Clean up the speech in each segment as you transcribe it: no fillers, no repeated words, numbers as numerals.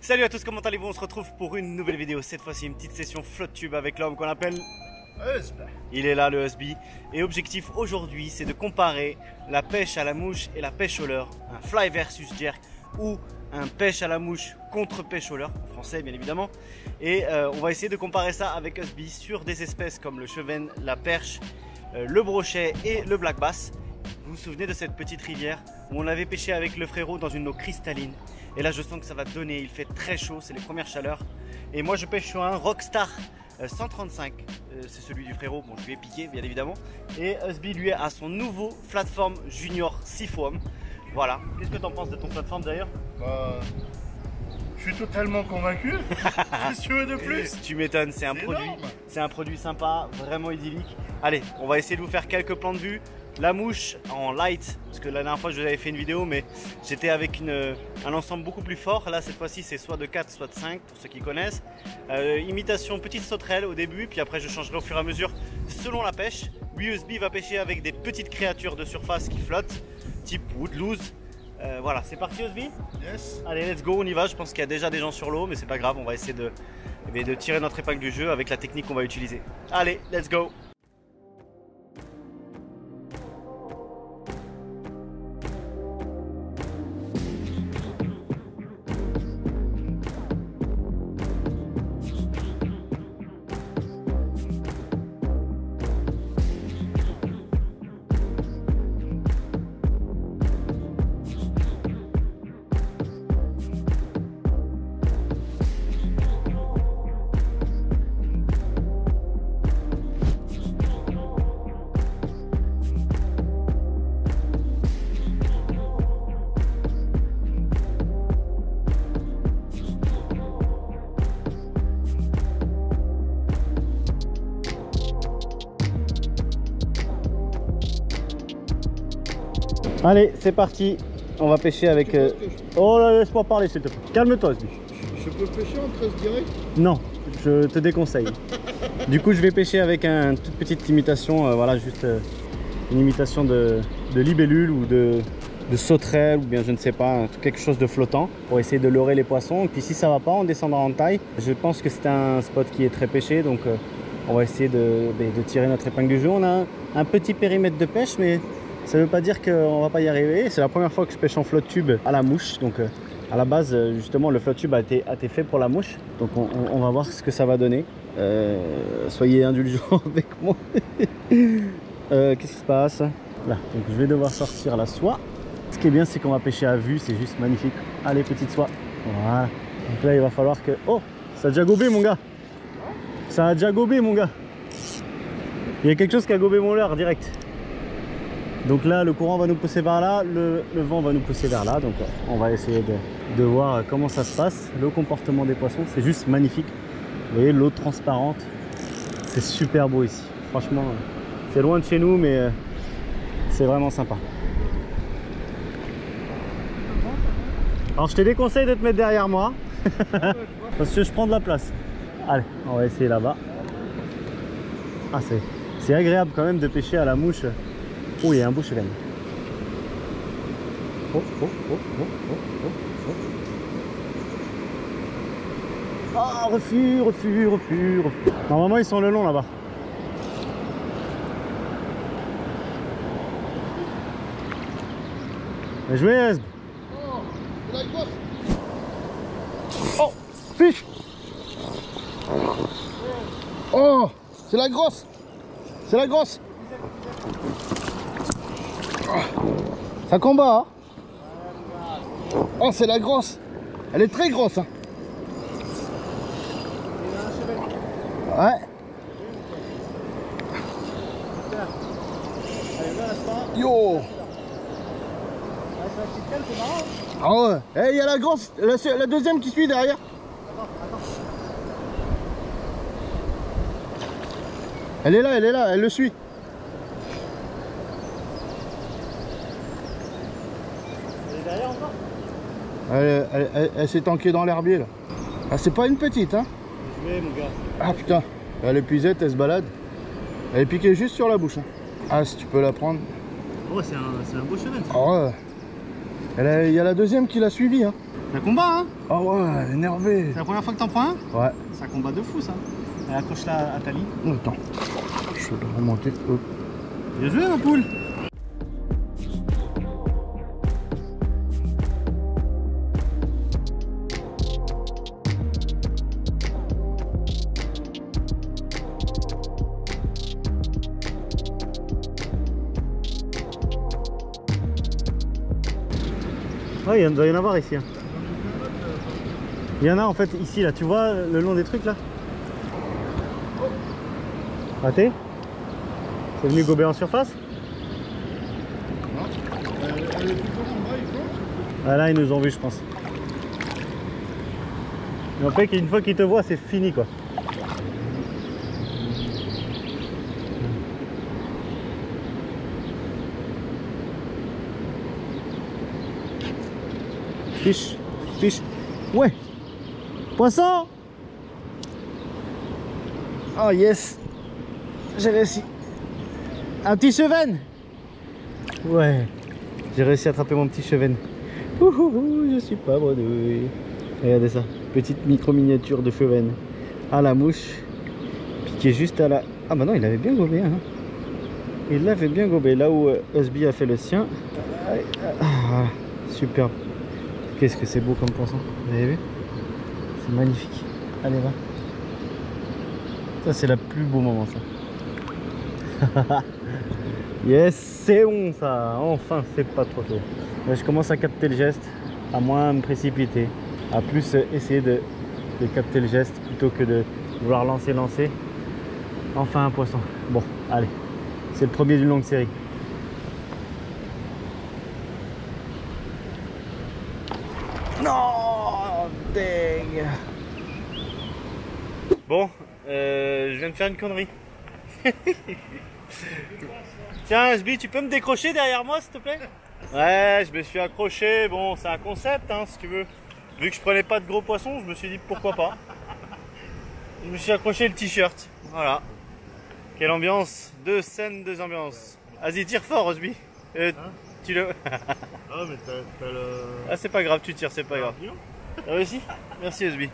Salut à tous, comment allez-vous? On se retrouve pour une nouvelle vidéo. Cette fois-ci, une petite session flotte tube avec l'homme qu'on appelle Husby. Il est là, le Husby. Et objectif aujourd'hui, c'est de comparer la pêche à la mouche et la pêche au leurre. Un fly versus jerk ou un pêche à la mouche contre pêche au leurre, en français bien évidemment. Et on va essayer de comparer ça avec Husby sur des espèces comme le chevenne, la perche, le brochet et le black bass. Vous vous souvenez de cette petite rivière où on avait pêché avec le frérot dans une eau cristalline? Et là je sens que ça va donner, il fait très chaud, c'est les premières chaleurs. Et moi je pêche sur un Rockstar 135, c'est celui du frérot, bon je lui ai piqué bien évidemment. Et Husby lui a son nouveau Flatform Junior 6 foam. Voilà, qu'est-ce que tu en penses de ton Flatform d'ailleurs? Je suis totalement convaincu. Qu'est-ce que tu veux de plus? Tu m'étonnes, c'est un produit sympa, vraiment idyllique. Allez, on va essayer de vous faire quelques plans de vue. La mouche en light, parce que la dernière fois je vous avais fait une vidéo, mais j'étais avec un ensemble beaucoup plus fort. Là cette fois-ci c'est soit de 4 soit de 5 pour ceux qui connaissent. Imitation petite sauterelle au début, puis après je changerai au fur et à mesure selon la pêche. Lui Husby va pêcher avec des petites créatures de surface qui flottent, type woodlouse. Voilà, c'est parti Husby? Yes. Allez, let's go, on y va. Je pense qu'il y a déjà des gens sur l'eau, mais c'est pas grave, on va essayer de tirer notre épingle du jeu avec la technique qu'on va utiliser. Allez, let's go. Allez, c'est parti. On va pêcher avec... Oh là, laisse-moi parler s'il te plaît. Calme-toi, Husby. Je peux pêcher en 13 direct? Non, je te déconseille. Du coup, je vais pêcher avec une toute petite imitation, voilà, juste une imitation de libellule ou de sauterelle, ou bien je ne sais pas, quelque chose de flottant pour essayer de leurrer les poissons. Et puis si ça va pas, on descendra en taille. Je pense que c'est un spot qui est très pêché, donc on va essayer de tirer notre épingle du jeu. On a un petit périmètre de pêche, mais ça ne veut pas dire qu'on va pas y arriver. C'est la première fois que je pêche en flotte tube à la mouche. Donc à la base, justement, le flotte tube a été fait pour la mouche. Donc on va voir ce que ça va donner. Soyez indulgents avec moi. Qu'est-ce qui se passe là? Donc je vais devoir sortir la soie. Ce qui est bien, c'est qu'on va pêcher à vue. C'est juste magnifique. Allez, petite soie. Voilà. Donc là, il va falloir que... Oh, ça a déjà gobé, mon gars. Ça a déjà gobé, mon gars. Il y a quelque chose qui a gobé mon leurre direct. Donc là, le courant va nous pousser vers là, le vent va nous pousser vers là. Donc on va essayer de voir comment ça se passe. Le comportement des poissons, c'est juste magnifique. Vous voyez, l'eau transparente, c'est super beau ici. Franchement, c'est loin de chez nous, mais c'est vraiment sympa. Alors je te déconseille de te mettre derrière moi, parce que je prends de la place. Allez, on va essayer là-bas. Ah, c'est agréable quand même de pêcher à la mouche. Oh, il y a un beau chevenne. Oh, oh, oh, oh, oh, oh, oh. Ah, refus. Normalement, ils sont le long là-bas. Bien joué, Husby. Oh, c'est la grosse. Oh, fiche. Oh, c'est la grosse. C'est la grosse. Ça combat, hein? Oh, c'est la grosse. Elle est très grosse, hein? Ouais. Yo. Ah ouais. Eh, il y a la grosse, la deuxième qui suit derrière. Elle est là, elle le suit. Derrière encore? Elle s'est tankée dans l'herbier là. Ah, c'est pas une petite, hein? Je vais, mon gars. Ah putain, elle est épuisette, elle se balade. Elle est piquée juste sur la bouche, hein. Ah, si tu peux la prendre. Oh, c'est un beau cheval. Ah ouais. Il y a la deuxième qui l'a suivi. Hein. C'est un combat, hein. Ah ouais, énervé. C'est la première fois que t'en prends un? Ouais. C'est un combat de fou, ça. Allez, accroche-la à ta ligne. Oh, attends. Je vais remonter. Hop. Bien joué, ma poule. Ouais, il doit y en avoir ici. Hein. Il y en a en fait ici, là, tu vois, le long des trucs là. Raté? C'est venu gober en surface? Ah là, ils nous ont vus, je pense. Mais en fait, une fois qu'ils te voient, c'est fini quoi. Fiche, fiche. Ouais. Poisson. Oh yes. J'ai réussi. Un petit chevenne. Ouais. J'ai réussi à attraper mon petit chevenne. Ouhou, je suis pas bredouille. Regardez ça. Petite micro-miniature de chevenne. À la mouche. Piqué juste à la... Ah bah non, il avait bien gobé. Hein. Il l'avait bien gobé. Là où Husby a fait le sien. Ah, superbe. Qu'est-ce que c'est beau comme poisson, vous avez vu? C'est magnifique. Allez, va. Ça, c'est le plus beau moment, ça. Yes, c'est bon, ça. Enfin, c'est pas trop tôt. Là, je commence à capter le geste, à moins me précipiter, à plus essayer de capter le geste plutôt que de vouloir lancer. Enfin, un poisson. Bon, allez. C'est le premier d'une longue série. Non, dang. Bon, je viens de faire une connerie. Tiens, Husby, tu peux me décrocher derrière moi, s'il te plaît? Ouais, je me suis accroché. Bon, c'est un concept, hein, si tu veux. Vu que je prenais pas de gros poissons, je me suis dit pourquoi pas. Je me suis accroché le t-shirt. Voilà. Quelle ambiance. Deux scènes, deux ambiances. Vas-y, tire fort, Husby. Tu le... Ah, mais t'as le... Ah, c'est pas grave, tu tires, c'est pas grave. T'as réussi? Merci, Husby.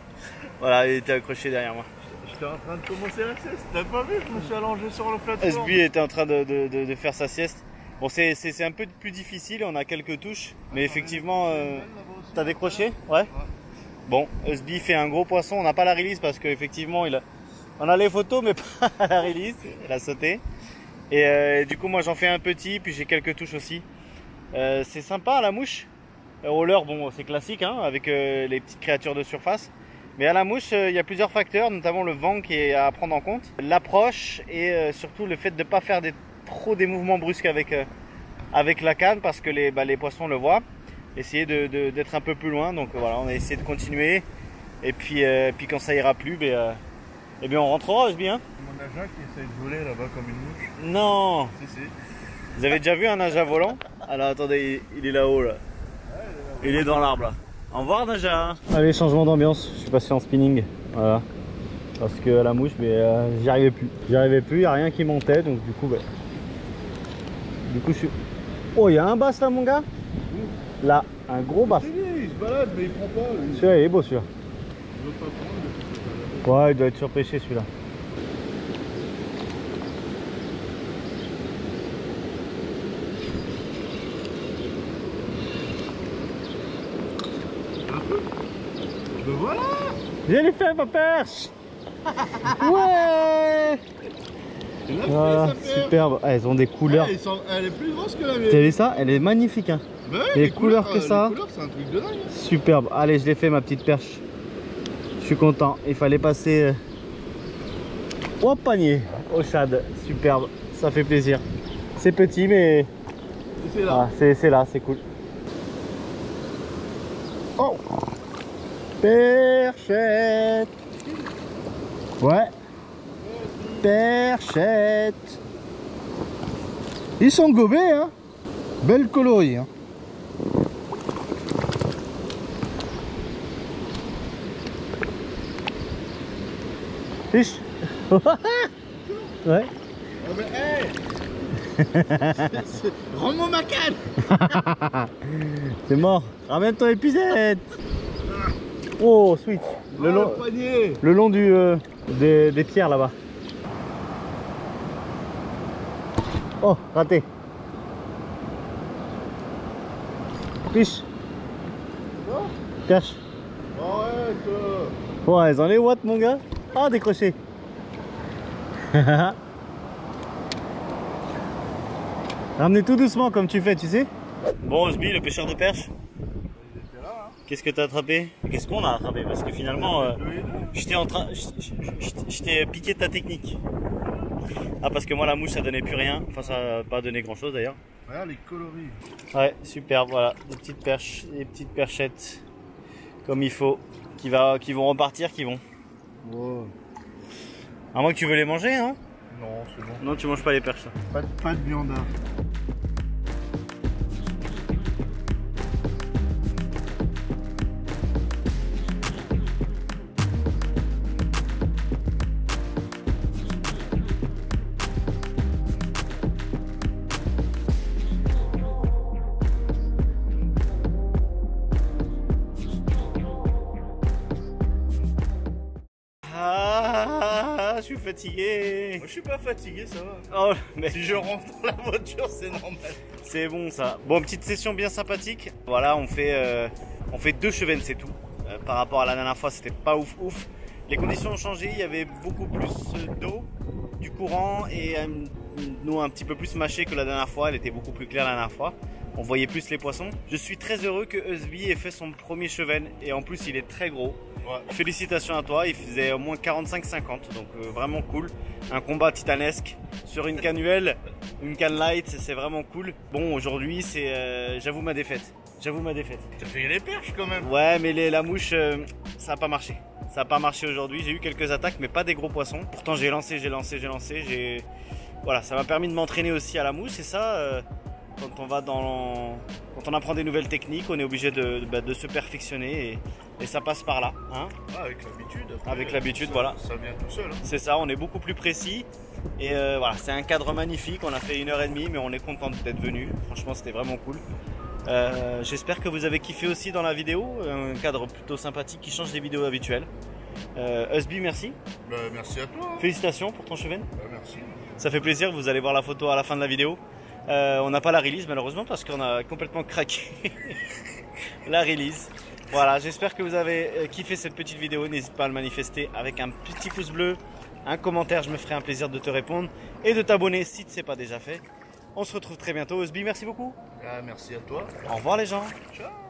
Voilà, il était accroché derrière moi. J'étais en train de commencer la sieste, t'as pas vu? Je me suis allongé sur le plateau. Husby était en train de faire sa sieste. Bon, c'est un peu plus difficile, on a quelques touches. Mais effectivement, t'as décroché? Ouais. Bon, Husby fait un gros poisson. On n'a pas la release parce qu'effectivement, on a les photos, mais pas la release. Il a sauté. Et du coup, moi j'en fais un petit, puis j'ai quelques touches aussi. C'est sympa à la mouche. Au leurre, bon, c'est classique, hein, avec les petites créatures de surface. Mais à la mouche, il y a plusieurs facteurs, notamment le vent qui est à prendre en compte. L'approche et surtout le fait de ne pas faire trop des mouvements brusques avec la canne parce que les poissons le voient. Essayer d'être un peu plus loin. Donc voilà, on a essayé de continuer. Et puis quand ça ira plus, eh bien on rentrera, Husby, hein. Mon agent qui essaie de voler là-bas comme une mouche. Non. Si. Vous avez déjà vu un naja volant? Alors attendez, il est là-haut là. Il est dans l'arbre là. Au revoir Naja. Allez, changement d'ambiance, je suis passé en spinning. Voilà. Parce que à la mouche, j'y arrivais plus. J'y arrivais plus, il n'y a rien qui montait, donc du coup, je suis... Oh, il y a un bass là mon gars. Là, un gros bass. Il se balade mais il prend pas. Celui-là il est beau celui-là. Il veut pas prendre. Ouais, il doit être surpêché celui-là. Ben voilà. Je l'ai fait ma perche. Ouais. Voilà, superbe. Ah, elles ont des couleurs. Elle est plus grosse que la T'as mienne. vu ça? Elle est magnifique, hein. Ben ouais, les couleurs que ça. C'est un truc de dingue. Superbe. Allez, je l'ai fait ma petite perche. Je suis content. Il fallait passer au panier, au shad. Superbe. Ça fait plaisir. C'est petit, mais C'est là. C'est là, c'est cool. Oh, perchette. Ouais. Perchette. Ils sont gobés, hein. Belle colorie, hein. Fiche. Ouais. Ah mais hey. Rends-moi ma canne. C'est mort. Ramène ton épuisette. Oh, switch. Le long des pierres là-bas. Oh, raté. Fiche. Cache. Arrête. Ouais, ils en est what mon gars? Ah, décroché. Ramenez tout doucement comme tu fais, tu sais. Bon, Osby, le pêcheur de perche. Qu'est-ce que t'as attrapé? Qu'est-ce qu'on a attrapé? Parce que finalement, je t'ai piqué ta technique. Ah, parce que moi la mouche ça donnait plus rien. Enfin, ça n'a pas donné grand chose d'ailleurs. Regarde les coloris. Ouais, super, voilà. Des petites perches, des petites perchettes. Comme il faut. Qui vont repartir, qui vont. Wow. À moins que tu veux les manger, hein? Non, c'est bon. Non, tu manges pas les perches. Pas de viandard. Ah, je suis fatigué. Moi, je suis pas fatigué, ça va. Oh, mais Si je rentre dans la voiture, c'est normal. c'est bon ça. Bon, petite session bien sympathique. Voilà, on fait 2 chevennes, c'est tout. Par rapport à la dernière fois, c'était pas ouf. Les conditions ont changé, il y avait beaucoup plus d'eau, du courant et nous un petit peu plus mâché que la dernière fois. Elle était beaucoup plus claire la dernière fois. On voyait plus les poissons. Je suis très heureux que Osby ait fait son premier cheven et en plus il est très gros. Ouais. Félicitations à toi, il faisait au moins 45-50, donc vraiment cool. Un combat titanesque sur une cannuelle, une canne light, c'est vraiment cool. Bon, aujourd'hui, j'avoue ma défaite. T'as fait les perches quand même. Ouais, mais la mouche, ça n'a pas marché. Ça n'a pas marché aujourd'hui. J'ai eu quelques attaques, mais pas des gros poissons. Pourtant, j'ai lancé. Voilà, ça m'a permis de m'entraîner aussi à la mouche. Et ça, quand on apprend des nouvelles techniques, on est obligé de se perfectionner et ça passe par là. Hein, ah, avec l'habitude. Avec l'habitude, voilà. Ça vient tout seul. Hein. C'est ça, on est beaucoup plus précis. Et voilà, c'est un cadre magnifique. On a fait 1h30, mais on est content d'être venu. Franchement, c'était vraiment cool. J'espère que vous avez kiffé aussi dans la vidéo. Un cadre plutôt sympathique qui change des vidéos habituelles. Osby, merci. Bah, merci à toi. Félicitations pour ton cheven. Bah, merci. Ça fait plaisir, vous allez voir la photo à la fin de la vidéo. On n'a pas la release malheureusement parce qu'on a complètement craqué la release. Voilà, j'espère que vous avez kiffé cette petite vidéo. N'hésite pas à le manifester avec un petit pouce bleu, un commentaire, je me ferai un plaisir de te répondre et de t'abonner si ce n'est pas déjà fait. On se retrouve très bientôt. Osby, merci beaucoup. Ah, merci à toi. Au revoir les gens. Ciao.